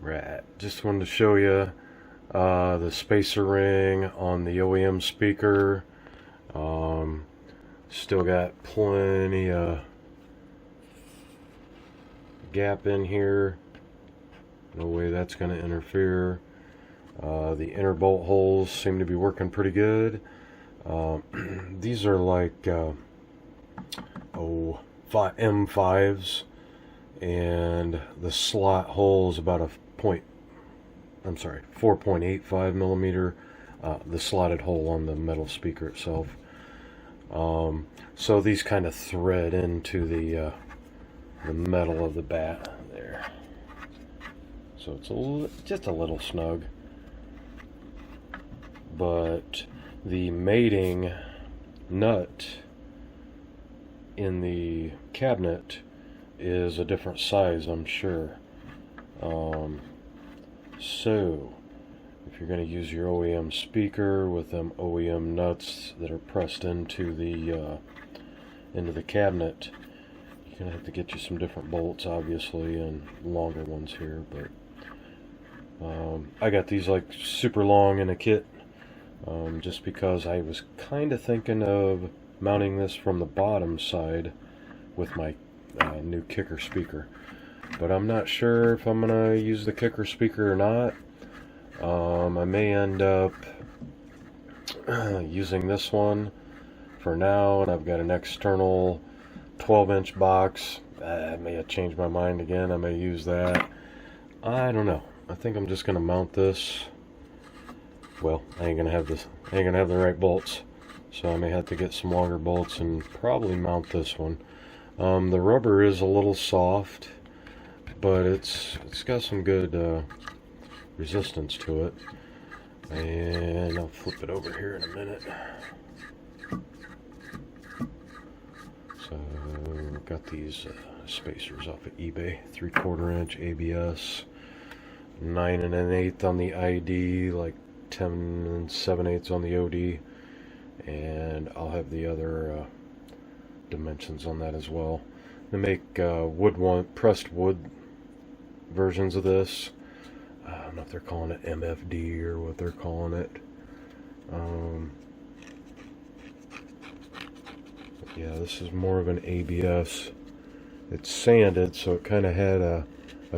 Right, just wanted to show you the spacer ring on the OEM speaker. Still got plenty of gap in here. No way that's going to interfere. The inner bolt holes seem to be working pretty good. These are like M5s, and the slot hole is about a 4.85 millimeter. The slotted hole on the metal speaker itself. So these kind of thread into the metal of the bat there. So it's just a little snug. But the mating nut in the cabinet is a different size, I'm sure. So if you're going to use your OEM speaker with them OEM nuts that are pressed into the cabinet, you're going to have to get you some different bolts, obviously, and longer ones here. But I got these like super long in a kit, just because I was kind of thinking of mounting this from the bottom side with my new kicker speaker. But I'm not sure if I'm going to use the kicker speaker or not. I may end up using this one for now, and I've got an external 12-inch box. I may have changed my mind again. I may use that. I don't know. I think I'm just going to mount this. Well, I ain't going to have this. I ain't going to have the right bolts, so I may have to get some longer bolts and probably mount this one. The rubber is a little soft, but it's got some good resistance to it. And I'll flip it over here in a minute. So we've got these spacers off of eBay, 3/4 inch ABS, 9 1/8 on the ID, like 10 7/8 on the OD, and I'll have the other dimensions on that as well. They make pressed wood versions of this. I don't know if they're calling it MFD or what they're calling it. But yeah, this is more of an ABS. It's sanded, so it kind of had a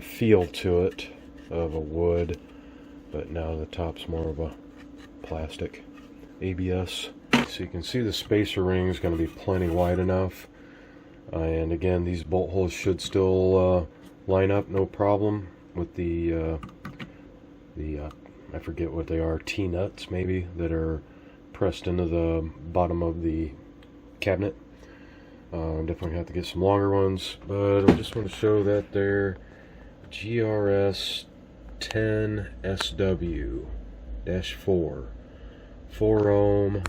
feel to it of a wood, but now the top's more of a plastic ABS. So you can see the spacer ring is going to be plenty wide enough. And again, these bolt holes should still line up no problem with the I forget what they are, T-nuts maybe, that are pressed into the bottom of the cabinet. Definitely have to get some longer ones, but I just want to show that they're GRS10SW-4 4 ohm,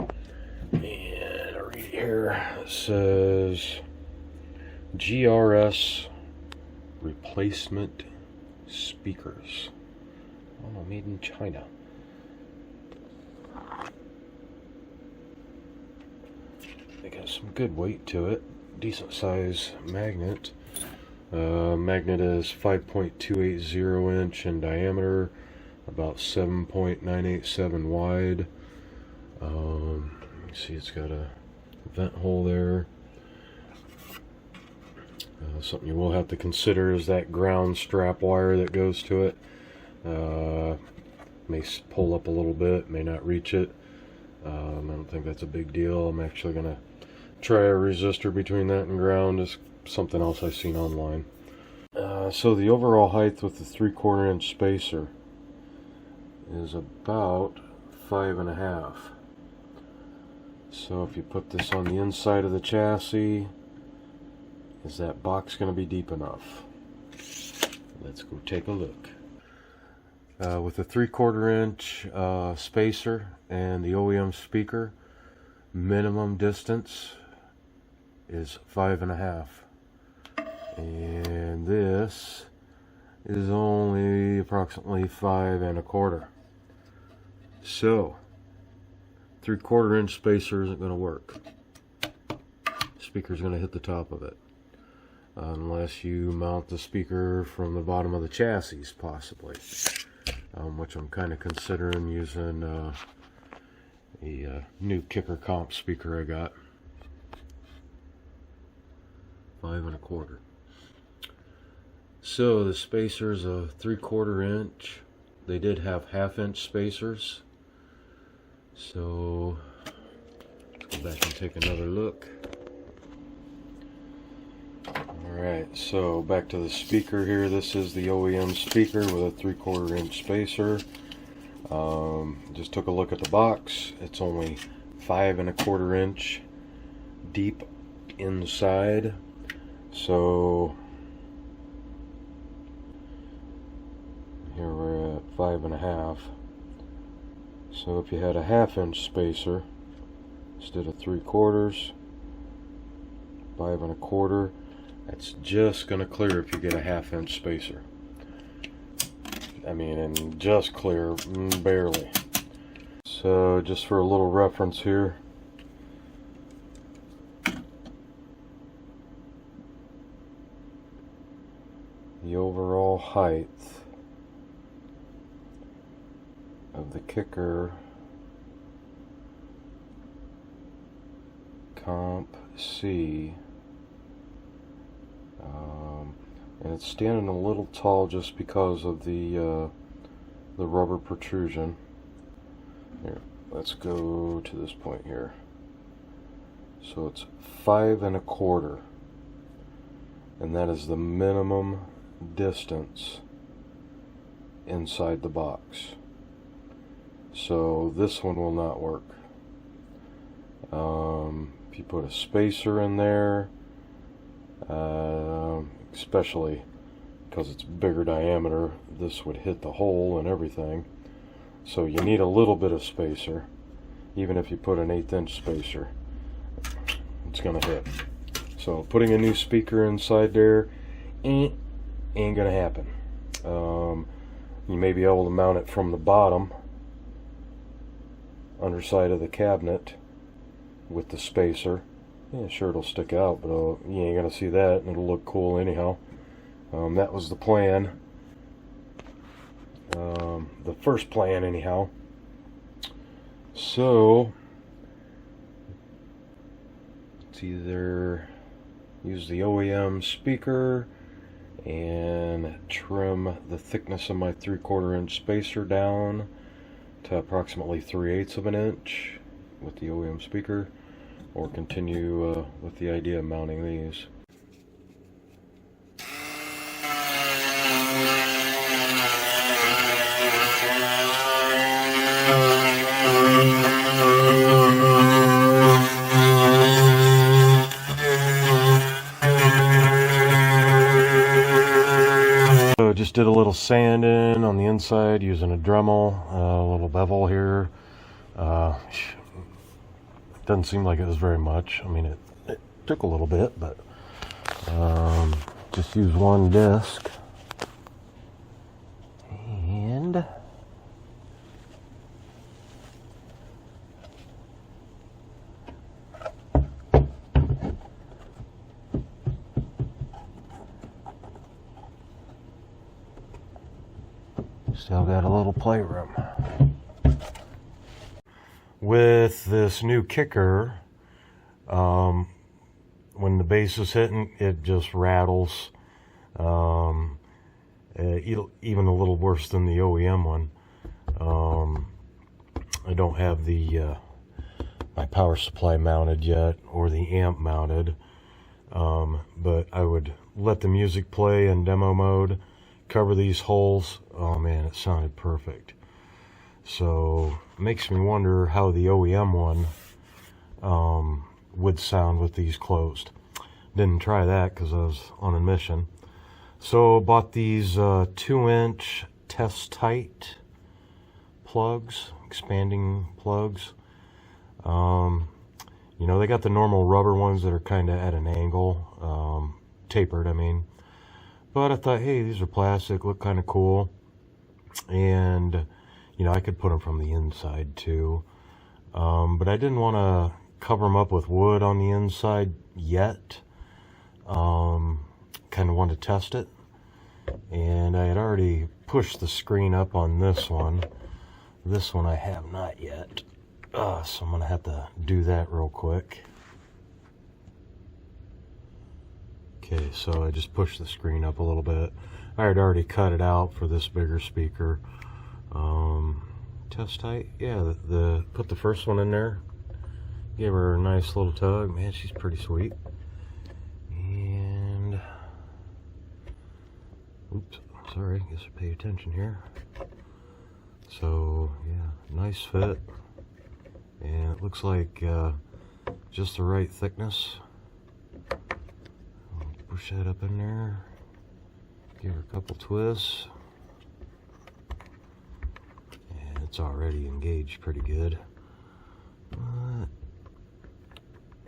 and right here it says GRS replacement speakers. Oh, made in China. They got some good weight to it. Decent size magnet. Magnet is 5.280 inch in diameter, about 7.987 wide. You see it's got a vent hole there. Something you will have to consider is that ground strap wire that goes to it. May pull up a little bit, may not reach it. I don't think that's a big deal. I'm actually going to try a resistor between that and ground. Is something else I've seen online. So the overall height with the 3/4 inch spacer is about 5.5. So if you put this on the inside of the chassis, is that box going to be deep enough? Let's go take a look. With the 3/4 inch spacer and the OEM speaker, minimum distance is 5.5, and this is only approximately 5.25. So 3/4 inch spacer isn't going to work. Speaker's going to hit the top of it. unless you mount the speaker from the bottom of the chassis, possibly, which I'm kind of considering using a new kicker comp speaker I got, 5 1/4. So the spacer's a 3/4 inch. They did have 1/2 inch spacers. So let's go back and take another look. Alright, so back to the speaker here. This is the OEM speaker with a 3/4 inch spacer. Just took a look at the box. It's only 5 1/4 inch deep inside. So here we're at 5 1/2. So if you had a 1/2 inch spacer instead of 3/4, 5 1/4, that's just gonna clear if you get a 1/2 inch spacer. I mean, and just clear, barely. So just for a little reference here, the overall height of the kicker Comp C, and it's standing a little tall just because of the rubber protrusion. Here, let's go to this point here. So it's 5 1/4, and that is the minimum distance inside the box. So this one will not work. If you put a spacer in there, especially because it's bigger diameter, this would hit the hole and everything. So you need a little bit of spacer. Even if you put an 1/8 inch spacer, it's gonna hit. So putting a new speaker inside there ain't gonna happen. You may be able to mount it from the bottom underside of the cabinet with the spacer. Yeah, sure, it'll stick out, but you ain't gonna see that, and it'll look cool anyhow. That was the plan. The first plan anyhow. So it's either use the OEM speaker and trim the thickness of my 3/4 inch spacer down to approximately 3/8 of an inch with the OEM speaker, or continue with the idea of mounting these. So just did a little sanding on the inside using a Dremel, a little bevel here. Doesn't seem like it was very much. I mean, it took a little bit, but just use one disc. And still got a little playroom. With this new kicker, when the bass is hitting, it just rattles, even a little worse than the OEM one. I don't have the my power supply mounted yet, or the amp mounted, but I would let the music play in demo mode, cover these holes. Oh man, it sounded perfect. So it makes me wonder how the OEM one would sound with these closed. Didn't try that because I was on a mission. So bought these 2-inch Test-Tite plugs, expanding plugs. You know, they got the normal rubber ones that are kind of at an angle, tapered, I mean. But I thought, hey, these are plastic, look kind of cool. And, you know, I could put them from the inside too. But I didn't want to cover them up with wood on the inside yet. kind of wanted to test it. And I had already pushed the screen up on this one. This one I have not yet. So I'm going to have to do that real quick. Okay, so I just pushed the screen up a little bit. I had already cut it out for this bigger speaker. Test-Tite, yeah, put the first one in there. Gave her a nice little tug. Man, she's pretty sweet. And, oops, sorry, guess I pay attention here. So, yeah, nice fit. And it looks like just the right thickness. I'll push that up in there. Give her a couple twists. And it's already engaged pretty good.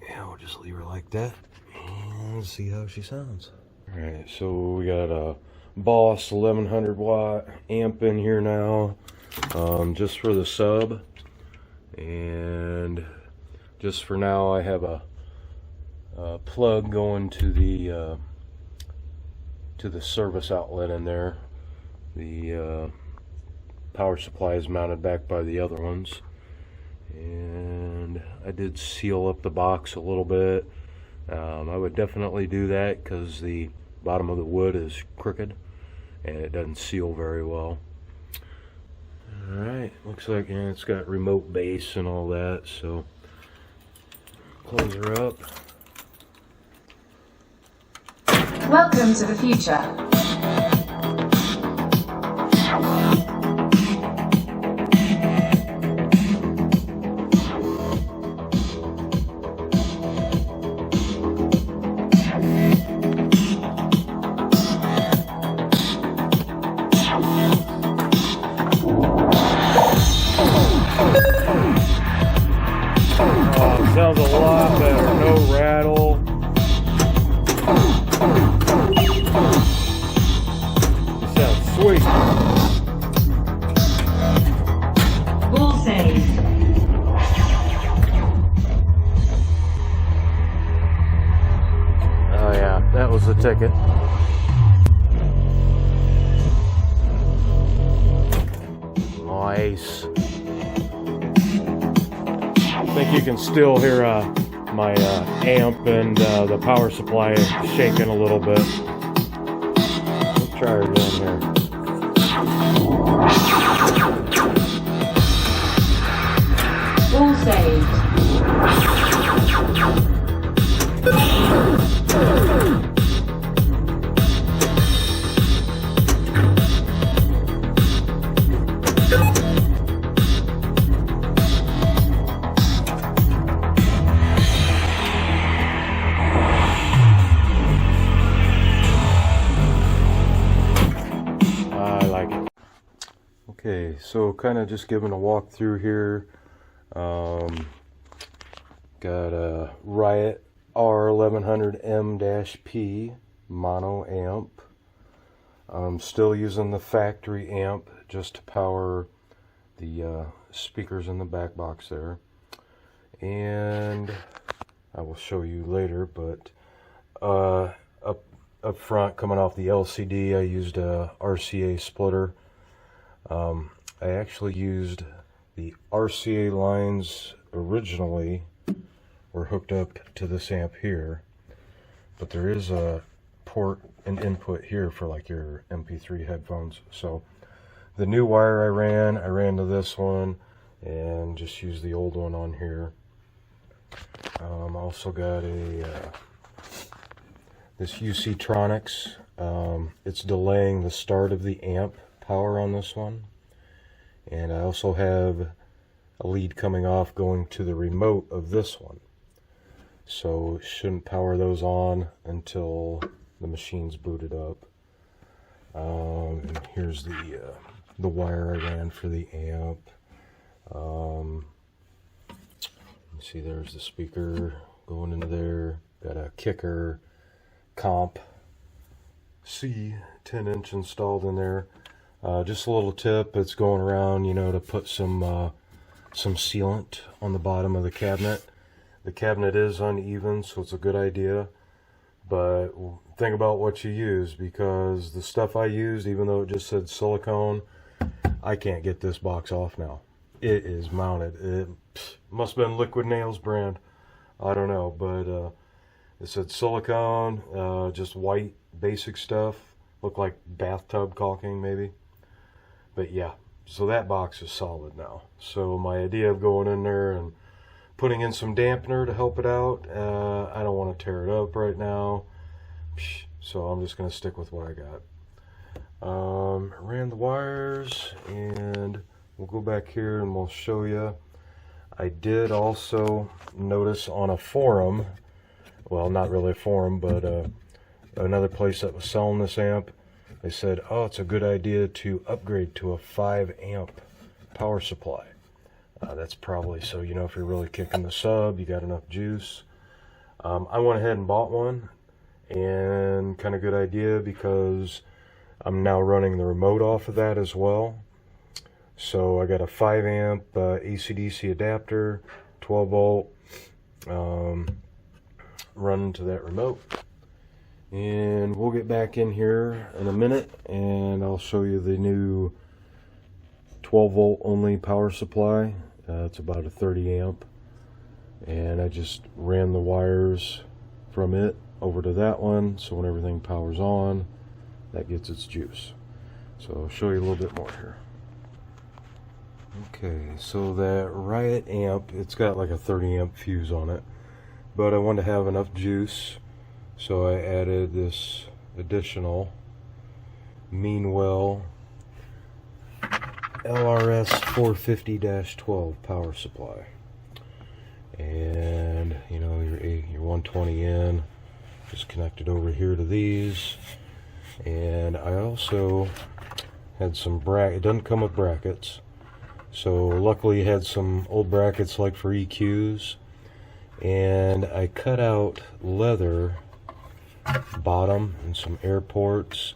Yeah, we'll just leave her like that and see how she sounds. Alright, so we got a Boss 1100 watt amp in here now, just for the sub. And just for now I have a plug going to the service outlet in there. The power supply is mounted back by the other ones. And I did seal up the box a little bit. I would definitely do that because the bottom of the wood is crooked and it doesn't seal very well. Alright, looks like it's got remote base and all that, so close her up. Welcome to the future. Sounds a lot better, no rattle. It sounds sweet. All saved. Oh yeah, that was the ticket. Nice. I think you can still hear my amp and the power supply shaking a little bit. Let's try her again here. All saved. Okay, so kind of just giving a walk through here. Got a Riot R1100M-P mono amp. I'm still using the factory amp just to power the speakers in the back box there. And I will show you later, but up front, coming off the LCD, I used a RCA splitter. I actually used the RCA lines originally were hooked up to this amp here, but there is a port and input here for like your MP3 headphones. So the new wire I ran to this one and just used the old one on here. Also got a this UCTRONICS. It's delaying the start of the amp power on this one, and I also have a lead coming off going to the remote of this one, so shouldn't power those on until the machine's booted up. And here's the wire I ran for the amp. You see there's the speaker going into there. Got a kicker comp C 10-inch installed in there. Just a little tip, it's going around, you know, to put some sealant on the bottom of the cabinet. The cabinet is uneven, so it's a good idea, but think about what you use, because the stuff I used, even though it just said silicone, I can't get this box off now. It is mounted. It must have been Liquid Nails brand. I don't know, but it said silicone, just white basic stuff. Looked like bathtub caulking maybe. But yeah, so that box is solid now. So my idea of going in there and putting in some dampener to help it out, I don't want to tear it up right now. So I'm just going to stick with what I got. Ran the wires, and we'll go back here and we'll show you. I did also notice on a forum, well, not really a forum, but another place that was selling this amp, they said, oh, it's a good idea to upgrade to a 5 amp power supply. That's probably so, you know, if you're really kicking the sub, you got enough juice. I went ahead and bought one, and kind of good idea, because I'm now running the remote off of that as well. So I got a 5 amp AC/DC adapter, 12 volt, running to that remote. And we'll get back in here in a minute, and I'll show you the new 12 volt only power supply. It's about a 30 amp, and I just ran the wires from it over to that one, so when everything powers on, that gets its juice. So I'll show you a little bit more here. Okay, so that Riot amp, it's got like a 30 amp fuse on it, but I wanted to have enough juice, so I added this additional Meanwell LRS 450-12 power supply. And you know, your 120 in, just connected over here to these. And I also had some bracket. It doesn't come with brackets, so luckily it had some old brackets like for EQs, and I cut out leather bottom and some air ports,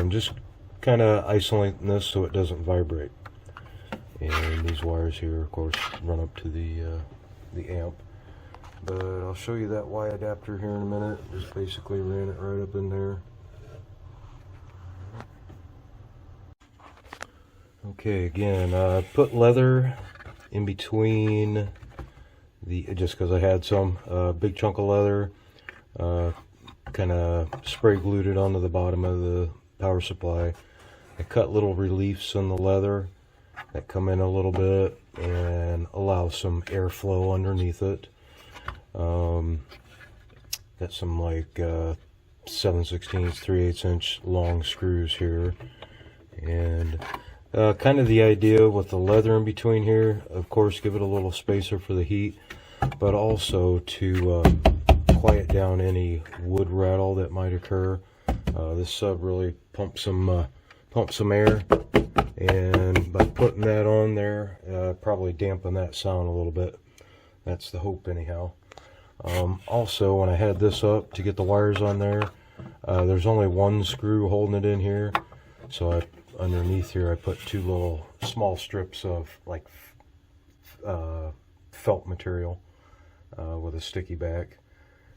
just kind of isolating this so it doesn't vibrate. And these wires here, of course, run up to the amp. But I'll show you that Y adapter here in a minute. Just basically ran it right up in there. Okay, again, I put leather in between just because I had some big chunk of leather, kind of spray glued it onto the bottom of the power supply. I cut little reliefs in the leather that come in a little bit and allow some airflow underneath it. Got some like 7/16, 3/8 inch long screws here, and kind of the idea with the leather in between here, of course, give it a little spacer for the heat, but also to quiet down any wood rattle that might occur. This sub really pumps some air, and by putting that on there, probably dampen that sound a little bit. That's the hope anyhow. Also, when I had this up to get the wires on there, there's only one screw holding it in here, so underneath here I put two little small strips of like felt material with a sticky back.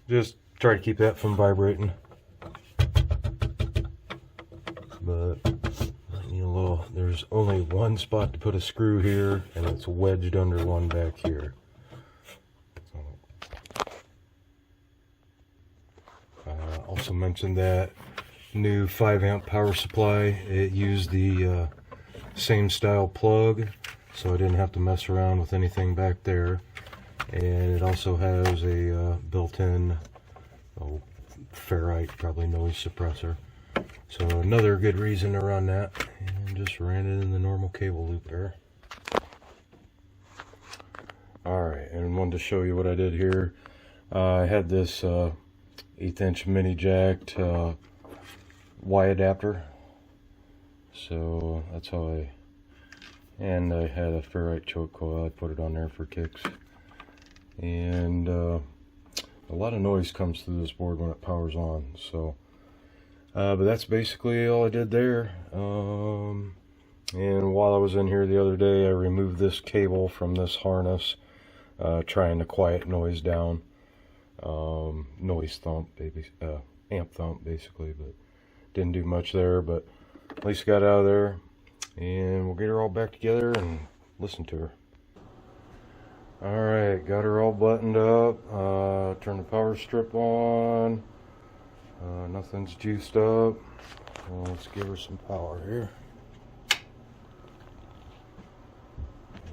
Just try to keep that from vibrating. But there's only one spot to put a screw here, and it's wedged under one back here. Also mentioned that new 5 amp power supply, it used the same style plug, so I didn't have to mess around with anything back there. And it also has a built-in ferrite, probably noise suppressor. So another good reason to run that, and just ran it in the normal cable loop there. Alright, and wanted to show you what I did here. I had this 1/8 inch mini jacked Y adapter, so that's how and I had a ferrite choke coil. I put it on there for kicks, and a lot of noise comes through this board when it powers on. So but that's basically all I did there. And while I was in here the other day, I removed this cable from this harness, trying to quiet noise down. Noise thump, amp thump basically, but didn't do much there, but at least got out of there, and we'll get her all back together and listen to her. Alright, got her all buttoned up, turn the power strip on, nothing's juiced up. Well, let's give her some power here.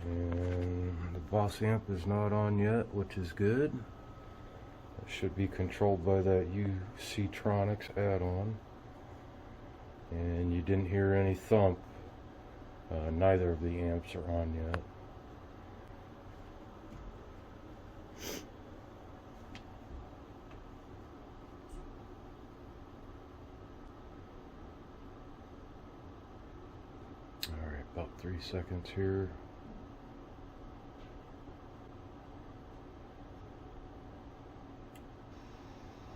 And the boss amp is not on yet, which is good. It should be controlled by that UCTRONICS add-on. And you didn't hear any thump. Neither of the amps are on yet. Alright, about 3 seconds here.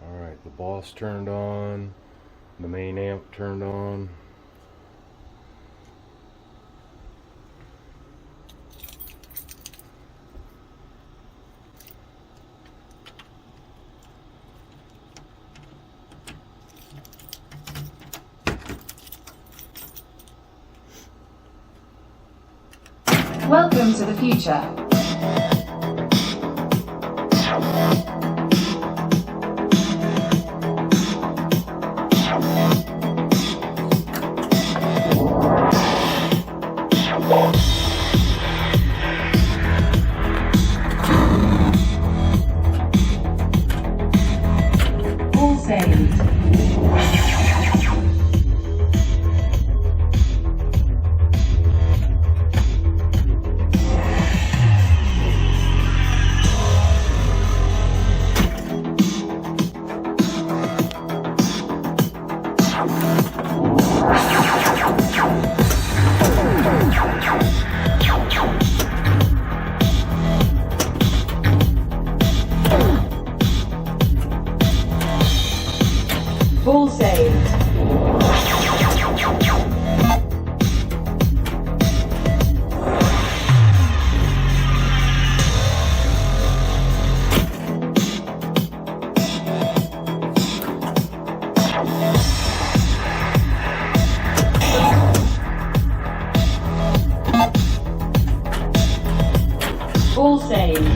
Alright, the boss turned on, the main amp turned on. Welcome to the future. All saved. All saved. All saved.